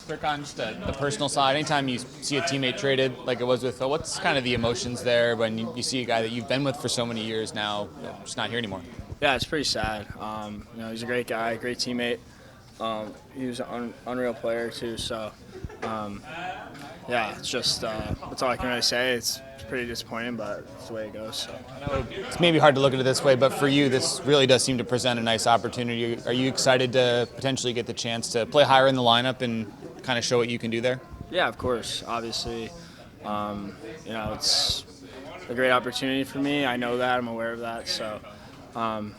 On just the personal side, anytime you see a teammate traded like it was with Phil, what's kind of the emotions there when you see a guy that you've been with for so many years now just not here anymore? Yeah, it's pretty sad. He's a great guy, great teammate. He was an unreal player too. So, yeah, it's just that's all I can really say. It's pretty disappointing, but it's the way it goes. So. I know it's maybe hard to look at it this way, but for you, this really does seem to present a nice opportunity. Are you excited to potentially get the chance to play higher in the lineup and kind of show what you can do there? Yeah, of course. Obviously, it's a great opportunity for me. I know that. I'm aware of that. So, I've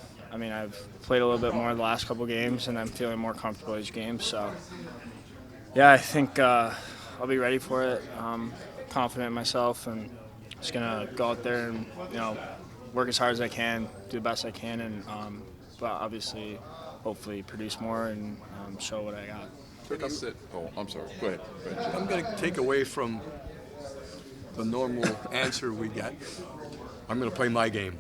played a little bit more the last couple games, and I'm feeling more comfortable each game. So, yeah, I think I'll be ready for it. Confident in myself, and just gonna go out there and work as hard as I can, do the best I can, and but obviously, hopefully, produce more and show what I got. I'm sorry. Go ahead. I'm going to take away from the normal answer we get. I'm going to play my game.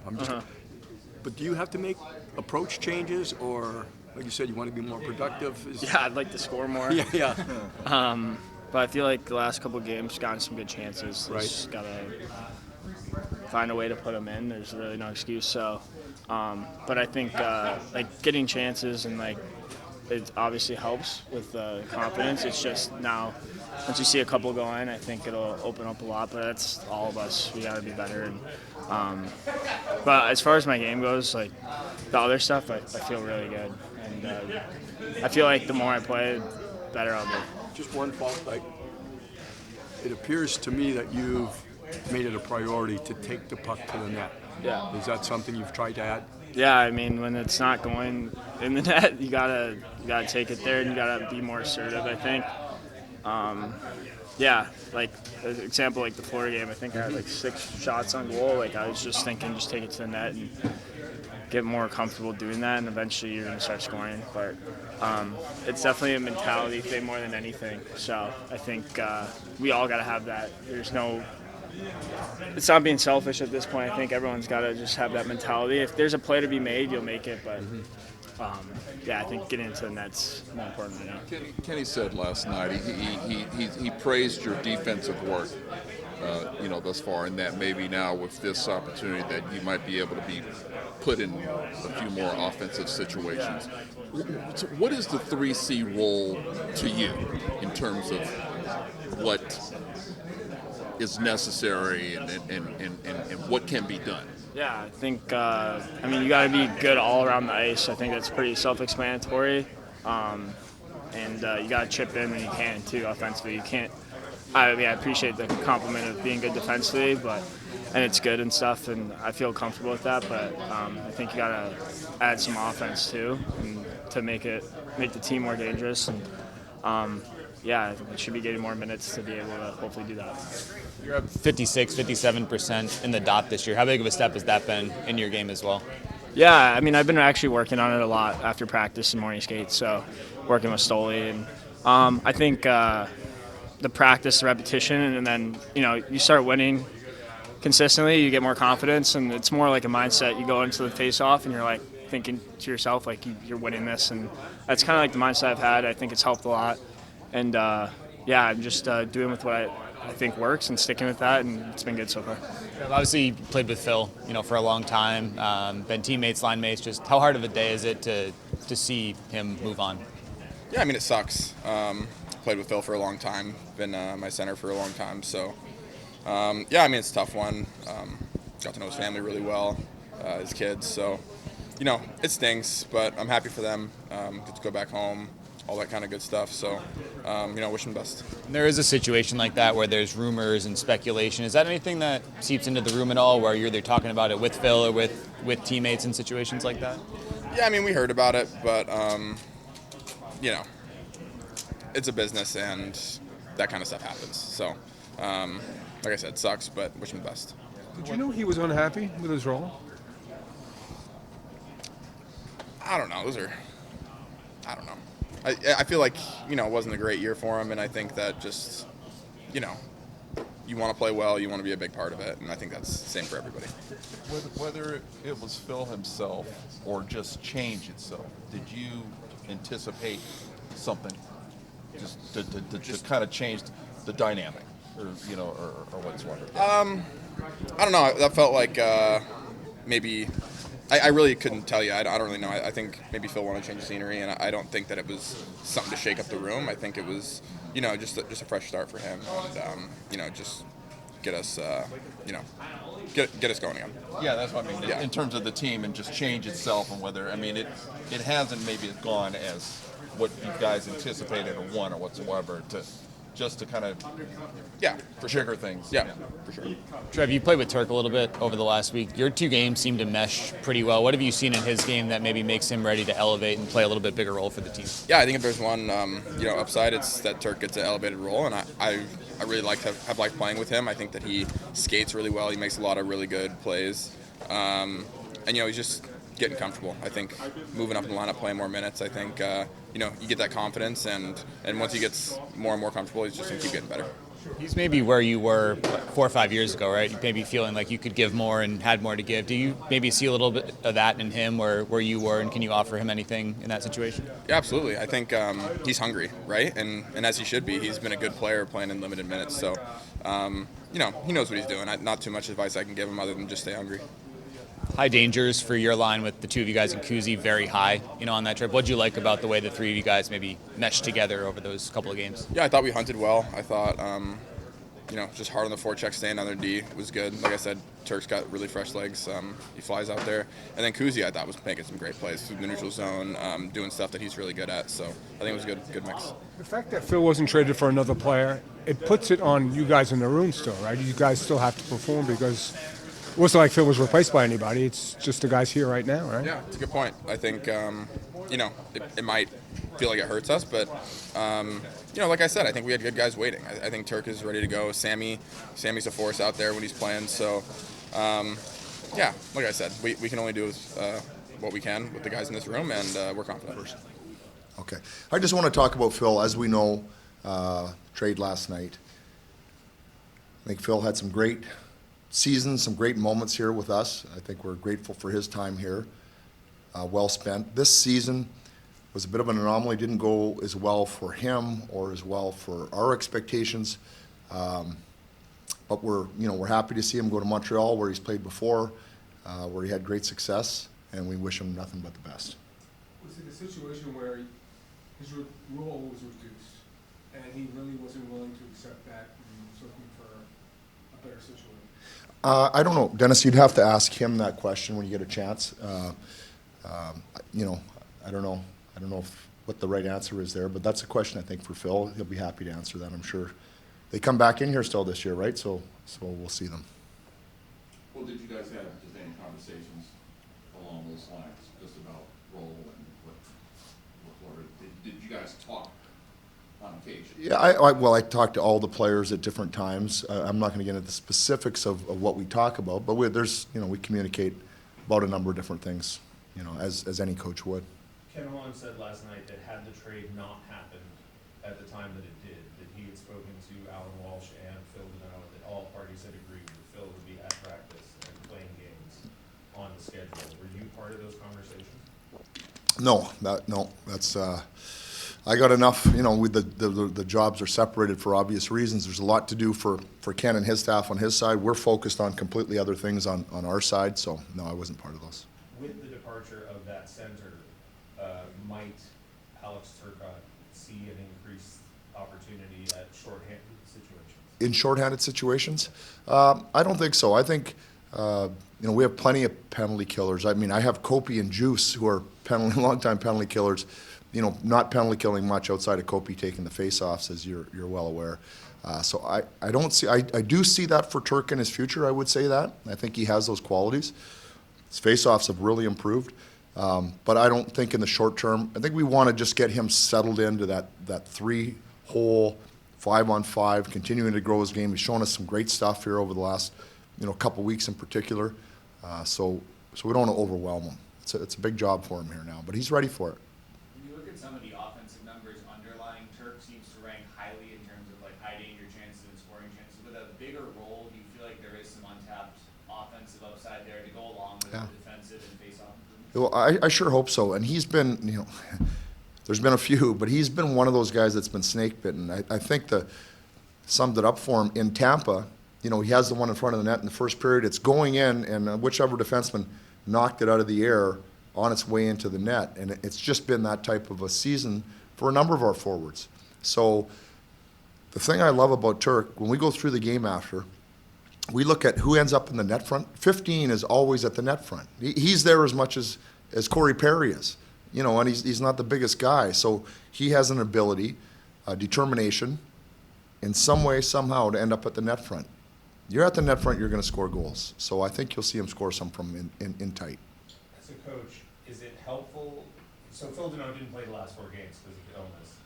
But do you have to make approach changes, or like you said, you want to be more productive? Yeah, I'd like to score more. Yeah. But I feel like the last couple of games gotten some good chances. Right. Just gotta find a way to put them in. There's really no excuse. So, but I think getting chances and it obviously helps with confidence. It's just now, once you see a couple go in, I think it'll open up a lot. But that's all of us. We got to be better. But as far as my game goes, the other stuff, I feel really good. And I feel like the more I play, the better I'll be. Just one fault. It appears to me that you've made it a priority to take the puck to the net. Yeah. Is that something you've tried to add? Yeah, I mean, when it's not going in the net, you gotta take it there, and you gotta be more assertive, I think. Example, the Florida game, I think I had 6 shots on goal. I was just thinking, just take it to the net and get more comfortable doing that, and eventually you're gonna start scoring. But it's definitely a mentality thing more than anything. So I think we all gotta have that. It's not being selfish at this point. I think everyone's got to just have that mentality. If there's a play to be made, you'll make it. But, I think getting into the net's more important than that. Kenny said last night he praised your defensive work, thus far, and that maybe now with this opportunity that you might be able to be put in a few more offensive situations. So what is the 3C role to you in terms of what is necessary and what can be done? Yeah, I think, you got to be good all around the ice. I think that's pretty self-explanatory. You got to chip in when you can, too, offensively. You can't, I appreciate the compliment of being good defensively, and it's good and stuff, and I feel comfortable with that, but I think you got to add some offense, too, and to make the team more dangerous. And, I should be getting more minutes to be able to hopefully do that. You're up 56, 57% in the dot this year. How big of a step has that been in your game as well? Yeah, I've been actually working on it a lot after practice and morning skates, so working with Stoli. And I think the practice, the repetition, and then, you start winning consistently, you get more confidence, and it's more like a mindset. You go into the face-off, and you're thinking to yourself, you're winning this, and that's kind of the mindset I've had. I think it's helped a lot. And, I'm just doing with what I think works and sticking with that, and it's been good so far. Obviously, you played with Phil, for a long time, been teammates, line mates. Just how hard of a day is it to see him move on? Yeah, it sucks. Played with Phil for a long time, been my center for a long time. So, it's a tough one. Got to know his family really well, his kids. So, it stings, but I'm happy for them. Get to go back home, all that kind of good stuff. So, wish him the best. There is a situation like that where there's rumors and speculation. Is that anything that seeps into the room at all, where you're either talking about it with Phil or with teammates in situations like that? Yeah, we heard about it, but, it's a business and that kind of stuff happens. So, like I said, it sucks, but wish him the best. Did you know he was unhappy with his role? I don't know. I don't know. I feel like, it wasn't a great year for him, and I think that just, you want to play well, you want to be a big part of it, and I think that's the same for everybody. Whether it was Phil himself or just change itself, did you anticipate something just to kind of change the dynamic, or or whatsoever? I don't know. That felt like maybe. I really couldn't tell you. I don't really know. I think maybe Phil wanted to change the scenery, and I don't think that it was something to shake up the room. I think it was, just a fresh start for him, and just get us, get us going again. Yeah, that's what I mean. Yeah. In terms of the team and just change itself, and whether it hasn't maybe gone as what you guys anticipated or want or whatsoever, to kind of For sure. trigger things. Yeah, for sure. Trev, you played with Turk a little bit over the last week. Your two games seem to mesh pretty well. What have you seen in his game that maybe makes him ready to elevate and play a little bit bigger role for the team? Yeah, I think if there's one, upside, it's that Turk gets an elevated role, and I really have liked playing with him. I think that he skates really well. He makes a lot of really good plays, and he's just getting comfortable. I think moving up in the lineup, playing more minutes. I think you get that confidence, and once he gets more and more comfortable, he's just gonna keep getting better. He's maybe where you were 4 or 5 years ago, right? Maybe feeling like you could give more and had more to give. Do you maybe see a little bit of that in him where you were, and can you offer him anything in that situation? Yeah, absolutely. I think he's hungry, right? And as he should be. He's been a good player playing in limited minutes. So, he knows what he's doing. Not too much advice I can give him other than just stay hungry. High dangers for your line with the two of you guys and Kuzi very high, on that trip. What did you like about the way the three of you guys maybe meshed together over those couple of games? Yeah, I thought we hunted well. I thought, just hard on the forecheck, staying on their D was good. Like I said, Turk's got really fresh legs. He flies out there. And then Kuzi, I thought, was making some great plays through the neutral zone, doing stuff that he's really good at. So I think it was a good mix. The fact that Phil wasn't traded for another player, it puts it on you guys in the room still, right? You guys still have to perform because it wasn't like Phil was replaced by anybody. It's just the guys here right now, right? Yeah, it's a good point. I think, it might feel like it hurts us, but, like I said, I think we had good guys waiting. I think Turk is ready to go. Sammy's a force out there when he's playing. So, like I said, we can only do what we can with the guys in this room, and we're confident. Okay. I just want to talk about Phil. As we know, trade last night. I think Phil had some great seasons, some great moments here with us. I think we're grateful for his time here. Well spent. This season was a bit of an anomaly. Didn't go as well for him or as well for our expectations. But we're happy to see him go to Montreal, where he's played before, where he had great success, and we wish him nothing but the best. Was it a situation where his role was reduced, and he really wasn't willing to accept that and was looking for a better situation? I don't know, Dennis. You'd have to ask him that question when you get a chance. I don't know. I don't know what the right answer is there, but that's a question I think for Phil. He'll be happy to answer that, I'm sure. They come back in here still this year, right? So we'll see them. Well, did you guys have just any conversations along those lines, just about role and what did you guys talk on occasion? Yeah, I talk to all the players at different times. I'm not going to get into the specifics of what we talk about, but we communicate about a number of different things, as any coach would. Ken Holland said last night that had the trade not happened at the time that it did, that he had spoken to Alan Walsh and Phil Deneau, that all parties had agreed that Phil would be at practice and playing games on the schedule. Were you part of those conversations? No, that's I got enough. With the jobs are separated for obvious reasons. There's a lot to do for Ken and his staff on his side. We're focused on completely other things on our side. So no, I wasn't part of those. With the departure of that center, might Alex Turcotte see an increased opportunity at shorthanded situations? In shorthanded situations, I don't think so. I think we have plenty of penalty killers. I mean, I have Kopi and Juice, who are long-time penalty killers. Not penalty killing much outside of Kopi taking the face-offs, as you're well aware. So I don't see. I do see that for Turk in his future. I would say that. I think he has those qualities. His face-offs have really improved. But I don't think in the short term. I think we want to just get him settled into that 3-hole 5-on-5, continuing to grow his game. He's shown us some great stuff here over the last couple weeks in particular. So we don't want to overwhelm him. It's a big job for him here now, but he's ready for it. When you look at some of the offensive numbers underlying, Turk seems to rank highly in terms of hiding your chances and scoring chances. With a bigger role, do you feel like there is some untapped offensive upside there to go along with the defensive and face-off improvements? Well, I sure hope so. And he's been, There's been a few, but he's been one of those guys that's been snake bitten. I think summed it up for him in Tampa. You know, he has the one in front of the net in the first period. It's going in, and whichever defenseman knocked it out of the air on its way into the net. And it's just been that type of a season for a number of our forwards. So the thing I love about Turk, when we go through the game after, we look at who ends up in the net front. 15 is always at the net front. He's there as much as Corey Perry is, you know, and he's not the biggest guy. So he has an ability, determination, in some way, somehow, to end up at the net front. You're at the net front, you're going to score goals. So I think you'll see him score some from in tight. As a coach, is it helpful? So Phil Deneau didn't play the last 4 games because of illness.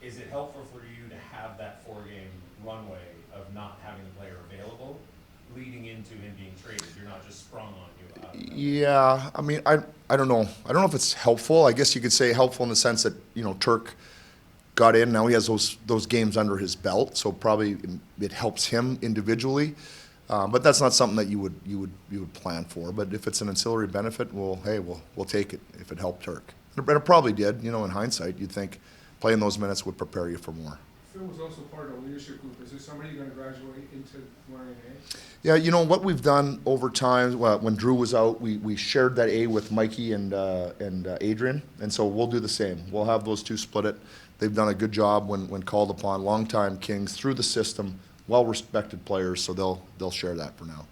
Is it helpful for you to have that 4-game runway of not having the player available, leading into him being traded? You're not just sprung on you out of nowhere. Yeah, I mean, I don't know. I don't know if it's helpful. I guess you could say helpful in the sense that, you know, Turk got in. Now he has those games under his belt, so probably it helps him individually. But that's not something that you would plan for. But if it's an ancillary benefit, well, hey, we'll take it if it helped Turk. But it probably did. You know, in hindsight, you'd think playing those minutes would prepare you for more. Phil was also part of the leadership group. Is there somebody going to graduate into wearing an A? Yeah, you know what we've done over time. Well, when Drew was out, we shared that A with Mikey and Adrian, and so we'll do the same. We'll have those two split it. They've done a good job when called upon. Longtime Kings through the system, well-respected players, so they'll share that for now.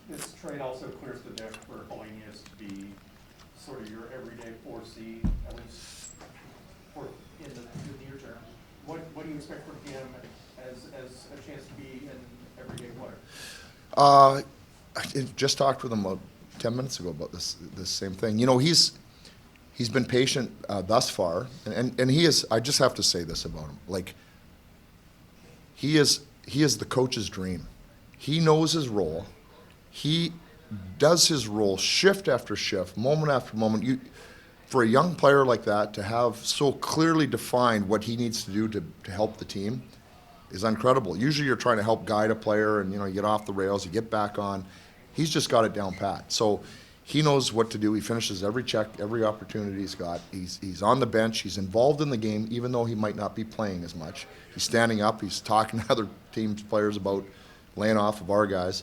This trade also clears the deck for Hellenius to be sort of your everyday 4C, at least in the near term. What do you expect from him as a chance to be an everyday player? I just talked with him about 10 minutes ago about this same thing. You know, he's been patient thus far, and he is. I just have to say this about him: like, he is the coach's dream. He knows his role. He does his role shift after shift, moment after moment. For a young player like that to have so clearly defined what he needs to do to help the team is incredible. Usually you're trying to help guide a player and, you know, you get off the rails, you get back on. He's just got it down pat. So he knows what to do. He finishes every check, every opportunity he's got. He's on the bench. He's involved in the game, even though he might not be playing as much. He's standing up. He's talking to other teams' players about laying off of our guys.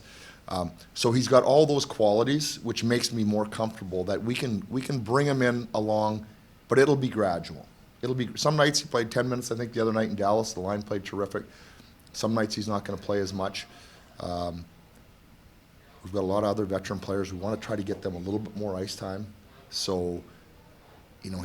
So he's got all those qualities, which makes me more comfortable that we can bring him in along, but it'll be gradual. It'll be some nights he played 10 minutes. I think the other night in Dallas, the line played terrific. Some nights he's not going to play as much. We've got a lot of other veteran players. We want to try to get them a little bit more ice time. So, you know,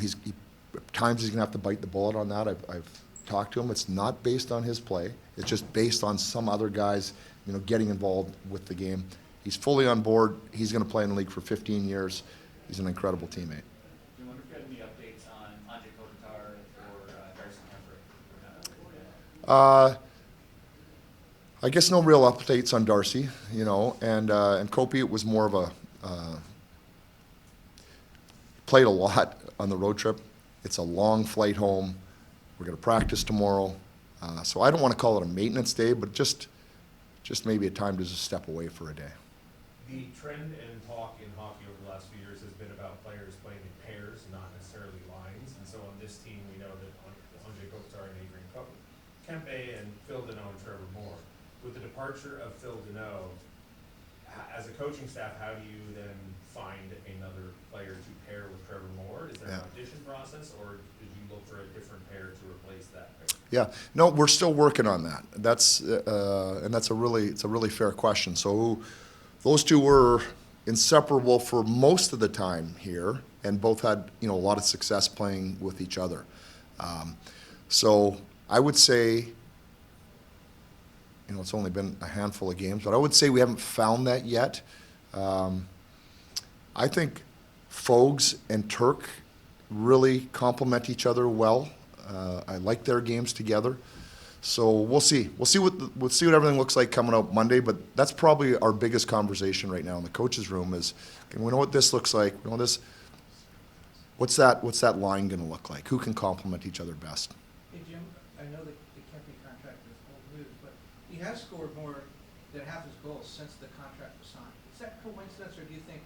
at times he's going to have to bite the bullet on that. I've talked to him. It's not based on his play. It's just based on some other guys, you know, getting involved with the game. He's fully on board. He's going to play in the league for 15 years. He's an incredible teammate. Do you wonder if you had any updates on Andre Kopitar or Darcy Kemper? I guess no real updates on Darcy, you know, and Kopi, it was more of a played a lot on the road trip. It's a long flight home. We're going to practice tomorrow, so I don't want to call it a maintenance day, but just maybe a time to just step away for a day. The trend and talk in hockey over the last few years has been about players playing in pairs, not necessarily lines. And so on this team, we know that Andre Kopitar and Adrian Kempe and Phil Deneau and Trevor Moore. With the departure of Phil Deneau, as a coaching staff, how do you then find another player to pair with Trevor Moore? Is there an audition process, or did you look for a different pair to replace that pair? Yeah, no, we're still working on that. That's a really fair question. So those two were inseparable for most of the time here, and both had, you know, a lot of success playing with each other. So I would say, you know, it's only been a handful of games, but I would say we haven't found that yet. I think Fogs and Turk really complement each other well. I like their games together. So we'll see. We'll see what everything looks like coming out Monday. But that's probably our biggest conversation right now in the coaches' room is, okay, we know what this looks like. We know this. What's that line going to look like? Who can complement each other best? Hey Jim, I know that the Kempe contract is old news, but he has scored more than half his goals since the contract was signed. Is that coincidence, or do you think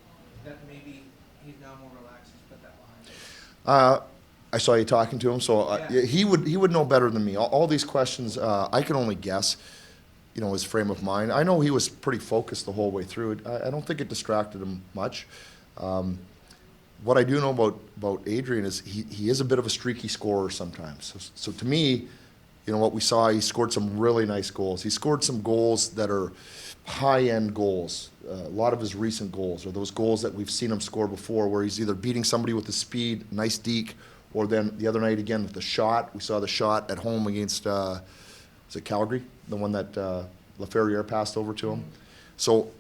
that maybe he's now more relaxed, he's put that behind him? I saw you talking to him, so Yeah. he would know better than me. All these questions, I can only guess, his frame of mind. I know he was pretty focused the whole way through it. I don't think it distracted him much. What I do know about Adrian is he is a bit of a streaky scorer sometimes. So to me, what we saw, he scored some really nice goals. He scored some goals that are high-end goals. A lot of his recent goals are those goals that we've seen him score before, where he's either beating somebody with the speed, nice deke, or then the other night again with the shot. We saw the shot at home against, was it Calgary? The one that Laferriere passed over to him. So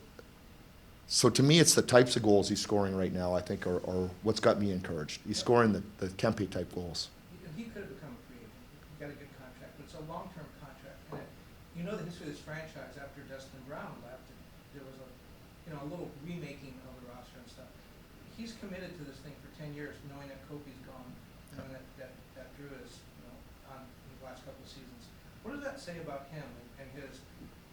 to me, it's the types of goals he's scoring right now, I think, are what's got me encouraged. He's scoring the Kempe-type goals. He could have become a free agent. He got a good contract, but it's a long-term contract. And you know the history of this franchise. After Dustin Brown left, there was a little remaking of the roster and stuff. He's committed to this thing for 10 years, knowing that Kopi's gone, knowing that Drew is on the last couple of seasons. What does that say about him and his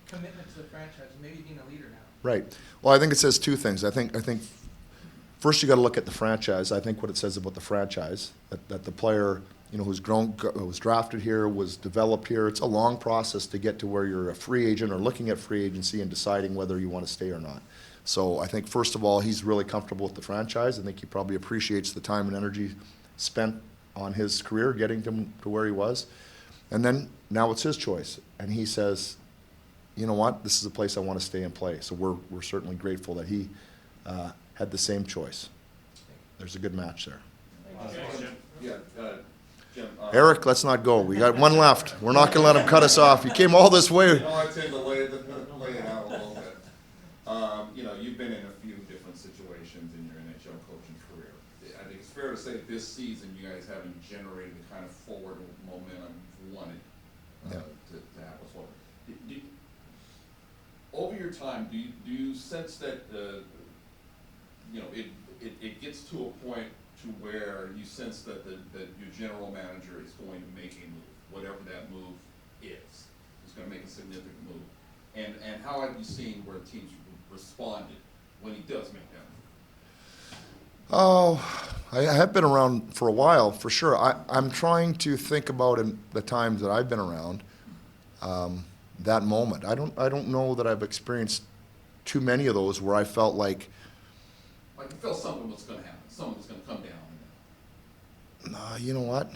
commitment to the franchise, maybe being a leader now? Right. Well, I think it says two things. I think first you got to look at the franchise. I think what it says about the franchise, that the player, who's grown, was drafted here, was developed here. It's a long process to get to where you're a free agent or looking at free agency and deciding whether you want to stay or not. So I think first of all, he's really comfortable with the franchise. I think he probably appreciates the time and energy spent on his career getting to where he was. And then now it's his choice, and he says, you know what, this is a place I want to stay and play. So we're certainly grateful that he had the same choice. There's a good match there. Yeah, Jim. Eric, let's not go. We got one left. We're not going to let him cut us off. He came all this way. I tend to lay it out a little bit. You've been in a few different situations in your NHL coaching career. I think it's fair to say this season you guys haven't generated the kind of forward momentum you wanted to have us forward. Over your time, do you sense that it gets to a point to where you sense that your general manager is going to make a move, whatever that move is. He's going to make a significant move. And how have you seen where teams responded when he does make that move? Oh, I have been around for a while, for sure. I'm trying to think about in the times that I've been around, that moment. I don't know that I've experienced too many of those where I felt like you felt something was going to happen, something was going to come down. You know what?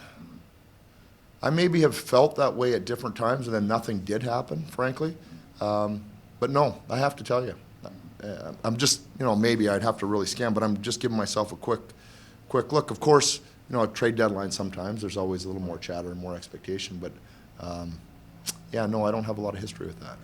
I maybe have felt that way at different times, and then nothing did happen, frankly. But no, I have to tell you, I'm just, maybe I'd have to really scan, but I'm just giving myself a quick look. Of course, at trade deadline sometimes there's always a little more chatter and more expectation, but yeah, no, I don't have a lot of history with that.